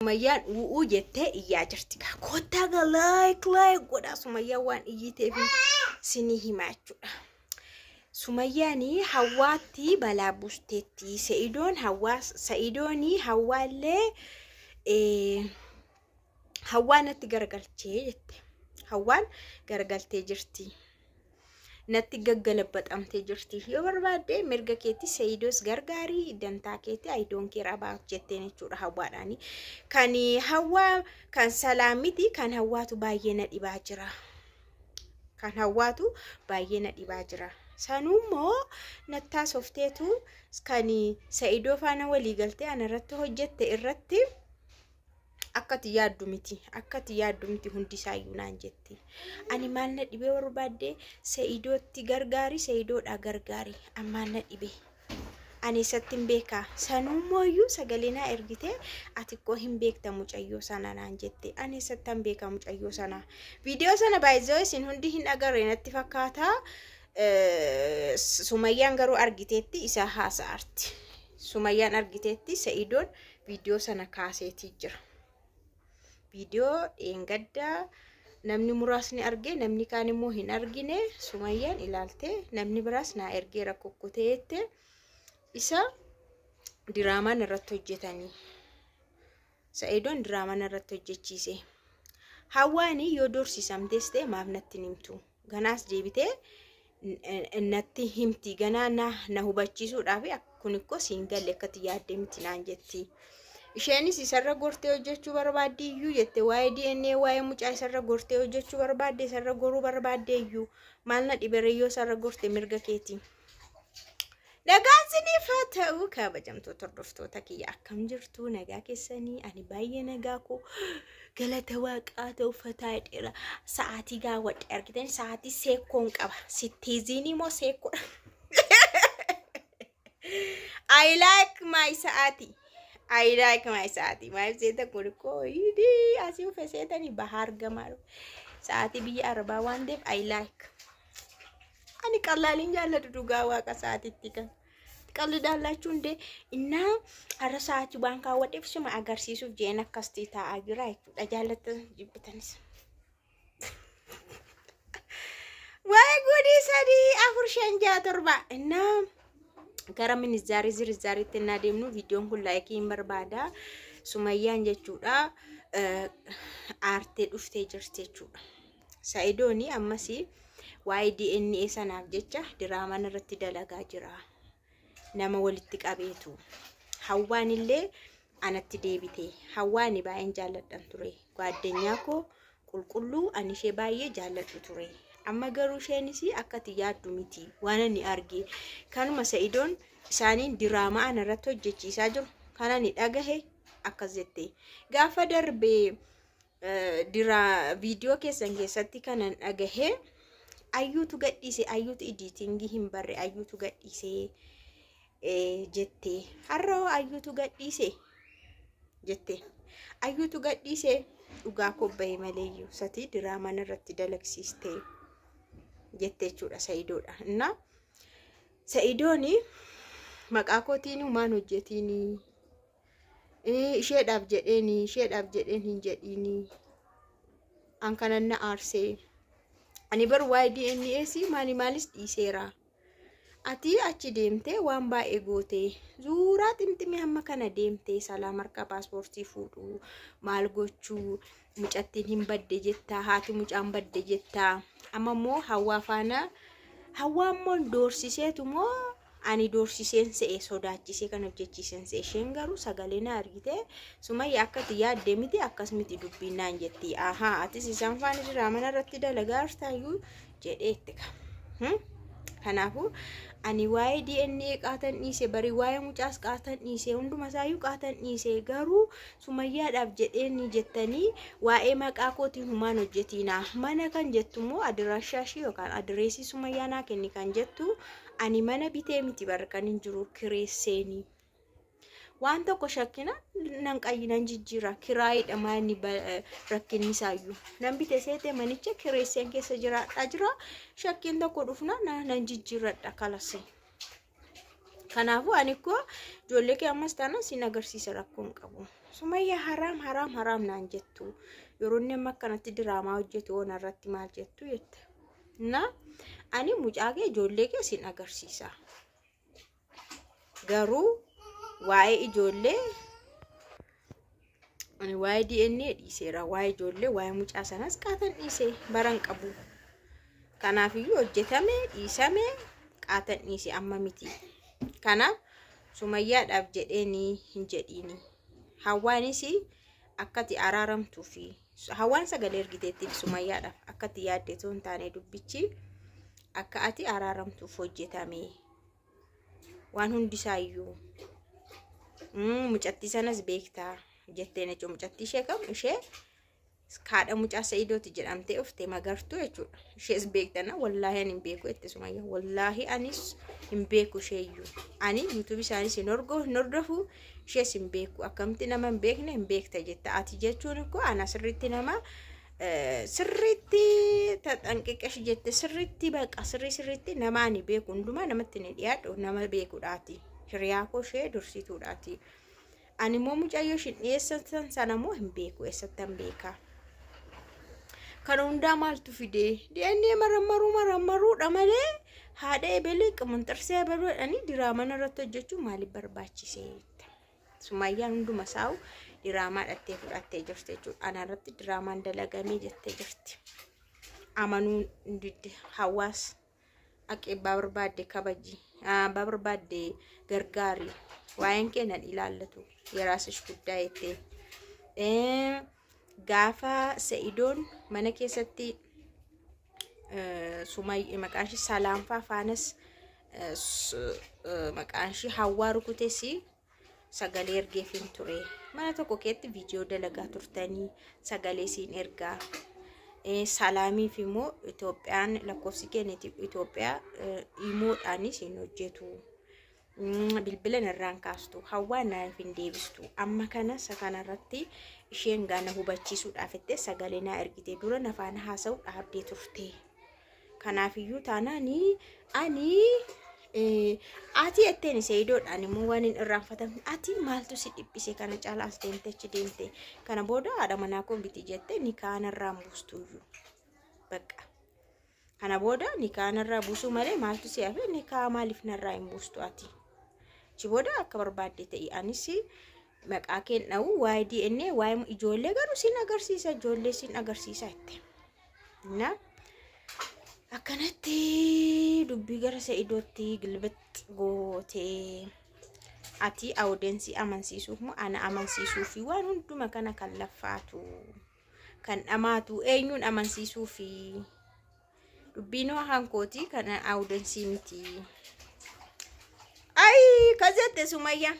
Sumayyaan uu jettee iyyaa jirti. Kottaa ga like godhaa Sumayyaan waan iyyiteef sinii himaa jechuudha. Sumayyaanii Hawwaatti balaa buusteetti. Sa'idoonii Hawwaallee Hawwaan natti garagalchee jette. Hawwaan garagaltee jirti. Natti gaggalabaxamtee jirti. Yoo barbaadde mirga keetti Sa'idoos gargaarii dantaa keetti ayidoon kee rabaa jetteen jechuudha Hawwaadhaani. Kan Hawwaa kan Salaamiti kan Hawwaatu baay'ee na dhibaa jira. Kan Hawwaatu baay'ee na dhibaa jira. Sanummoo nattaas ofteetu kan Sa'idoo faana walii galtee ana irratti hojjette irratti akkati yaaddu miti hundi isaayyuu naan jetti. Ani maal na dhibee barbaadde Sa'idootti gargaari Sa'idoodhaa gargaari ammaan na dhibee. Ani isatti hin beekaa. Sanummooyyuu sagalee naa ergite ati koo hin beekta mucayyoo sana naan jette. Ani isatti hin beekaa mucayyoo sana. Viidiyoo sana baay'ee isin hundi hin agarre natti fakkaata. Sumayyaan garuu argiteetti isa haasa'arti. Sumayyaan argiteetti Sa'idoon viidiyoo sana kaaseetii jira. Viidiyoo dheengaddaa namni muraasni argee namni kaan immoo hin argine Sumayyaan ilaaltee namni biraas naa ergeera kukkuteette isa diraamaan irratti hojjetanii. Sa'idoon diraamaan irratti hojjechiise. Hawwaanii yoo dorsisamtees ta'e maaf natti himtu. Ganaas deebitee natti himti ganaa na hubachiisuudhaaf kun ikkoo siin galle akkati yaaddee miti naan jetti. Isheenis isarra gortee hojjechuu barbaadde iyyuu jette waa'ee DNA waa'ee mucaa isarra gortee hojjechuu barbaadde isarra goruu barbaadde iyyuu maal na dhibere yoo isarra gorte mirga keeti. Nagaan siniif haa ta'u kabajamtoota hordoftoota kiyya akkam jirtu nagaa keessanii ani baay'ee nagaa koo galata waaqaa ta'u uffataa dheera sa'aatii gaawwadhe argitan sa'aatii seekkoon qaba sittiiziin immoo seekkoodha. I like my sa'aatii. Maaf seeta kurkoo hidii asii uffee seetanii bahar gamaadhu. Sa'aatii biyya Arabaa waan ta'eef I like. Ani qallaaliin jaalladhu dhugaa waaqa sa'aatiitti kan. Qallidaallachuu hundee innaa har'a sa'aatii waan kaawwadheef suma agarsiisuuf jeen akkasii taa'aa jira jechuudha jaallatan jibbitanis. Waa'ee godii 3 4 5 6 7 innaa gara minizaarii zirizaariitti innaa deemnu viidiyoon kun laayikii hin barbaada. Sumayyaan jechuudha aartee dhuftee jirti jechuudha. Sa'idooni ammasii waa'ee DNA sanaaf jecha diraamaan irratti dalagaa jira. Nama walitti qabeetu. Hawwaan illee anatti deebite. Hawwaani baay'een jaalladhan ture. Gaaddeenyaa koo qulqulluu ani ishee baay'ee jaalladhu ture. Amma garuu isheenis akkati yaaddu miti waan ani arge. Kanuma Sa'idoon isaaniin diraamaa ana irratti hojjechiisaa jiru. Kana ni dhagahe akkas jette. Gaafa darbee viidiyoo keessan keessatti kanan dhagahe ayyuutu gadhiise ayyuutu editingii hin barre ayyuutu gadhiise jette. Har'a ayyuutu gadhiise jette. Ayyuutu gadhiise dhugaa kobba'e maleeyyuu sati diraamaan irratti dalagsiiste jette jechuudha Sa'idoodha. Innaa Sa'idooni maqaa kootiin maan hojjetiin isheedhaaf jedheen hin jedhiini an kanan na aarsee ani bar waa'ee DNAs maalis dhiiseera. Ati achi deemtee waan baay'ee goote suuraa ximximii hamma kana deemtee salaam harka paaspoortii fuudhu maal gochuu mucattiin hin badde jettaa haati mucaan badde jettaa. Amma immoo Hawwaa faana Hawwaan immoo doorsiseetu moo ani doorsiseen se'ee sodaachisee kan hojjechiisen se'ee isheen garuu sagalee na argite Sumayyaa akkati yaaddee miti akkas miti dubbiin naan jetti. Atis isaan faana diraamaa irratti dalagaa jirtaayyuu jedhee itti qaba. Kanaafuu ani waa'ee DNA qaatan dhiise bari waa'ee mucaas qaatan dhiise hunduma isaayyuu qaatan dhiise garuu Sumayyaadhaaf jedheeni jettanii waa'ee maqaa kootiin humaan hojjetiina. Mana kan jettu immoo adiraashaashii yookaan adireesii Sumayyaa naa kenni kan jettu ani mana bitee miti barkan hin jiru kireesseeni. Waan tokko shakkina nan qayyinan jijjiira kiraayidha maani rakkinni isaayyuu. Nan bitee seetee manicha kireesseen keessa jira shakkiin tokko dhufna nan jijjiiradha kalase. Kanaafuu ani koo ijoollee kee ammas taana sin agarsiisa rakkoon qabu. Sumayyaa haram naan jettu. Yeroo inni amma akkanatti diraamaa hojjetu waan irratti maal jettu jette. Na ani mucaa kee ijoollee kee sin agarsiisa. Garuu waa'ee ijoollee ani waa'ee DNA dhiiseera. Waa'ee ijoollee waa'ee mucaa sanas qaatan dhiisee baran qabu. Kanaafiyyuu hojjetame dhiisame qaatan dhiise amma miti. Kanaaf Sumayyaadhaaf jedheeni hin jedhiini. Hawwaanis akkati araaramtuu fi hawwaan sagalee ergiteetti Sumayyaadhaaf akkati yaaddeetu hin taane dubbichi akka ati araaramtuuf hojjetame. Waan hundisaayyuu mucattii sanas beektaa jettee jechuun mucattii ishee kam ishee kaadha mucaa Sa'idooti jedhamtee uftee magartuu jechuudha. Ishees beektana wallaahi ani hin beeku itti Sumayyaa wallaahi anis hin beeku isheeyyuu. Ani YouTube isaanis hin hordofu ishees hin beeku. Akkamitti nama hin beekne hin beekta jetta ati jechuun ko ana sirriitti nama sirriitti taxanqiqash jette sirriitti baqa sirriitti nama ani beeku hundumaa namatti ni dhiyaadhu nama beekuudhaati. Hiriyaa koo ishee dursituudhaati. Ani moo mucayyoo shin dhiyeessan sana moo hin beeku eessattan beeka. Kan hundaa maaltu fide DNA marammaruudha malee haadha ebelee qamantarsee baruudhaani diraamaa irratti hojjechuu maaliif barbaachise? Sumayyaan hunduma saa'u diraamaa dhattee fudhattee jirti jechuudha. Ana irratti diraamaan dalagamee jettee jirti. Amanuu didde hawaas aqee barbaadde kabaji barbaadde gargaari waa'een kennan ilaallatu yeraasish guddaa jettee gaafa Sa'idoon mana keessatti Sumayyaa maqaan ishee Salaamfaa faanas maqaan ishee Hawwaa rukutesi sagalee ergeefin ture. Mana tokko keessatti viidiyoo dalagaa turtanii sagalee siin ergaa. Salaamiif immoo Itoophiyaan lakkoofsi keenyatti Itoophiyaa imoodhaan siin hojjetu. Bilbila narraan kaastu Hawwaan naaf hin deebistu. Amma kana sakanarratti isheen gaana hubachiisuudhaaf itti sagalee na ergite dura nafaan haasa'u dhaabdee turte. Kanaafiyyuu taanaani ani ati etteen Sa'idoodhaan immoo waan hin irraanfatamne ati maaltu si dhibbise kana caalaas deemte kana booda haadha manaa koo biti jette ni kaanarraan buustuyyuu bakka kana booda ni kaanarraa buusuu malee maaltu si hafe ni kaa maaliif narraa hin buustu ati chi booda akka barbaadde ta'e anis maqaa kennawu waa'ee DNA waa'ee ijoollee garuu siin agarsiisa ijoollee siin agarsiisa itti na akkanatti dubbii gara Sa'idootti gilbit gootee ati audiensii amansiisuuf moo ana amansiisuuf waan hunduma kana kan laffaatu kan dhamaatu eenyuun amansiisuuf dubbiinoo hankooti kana audiensii miti ay kazette Sumayyaa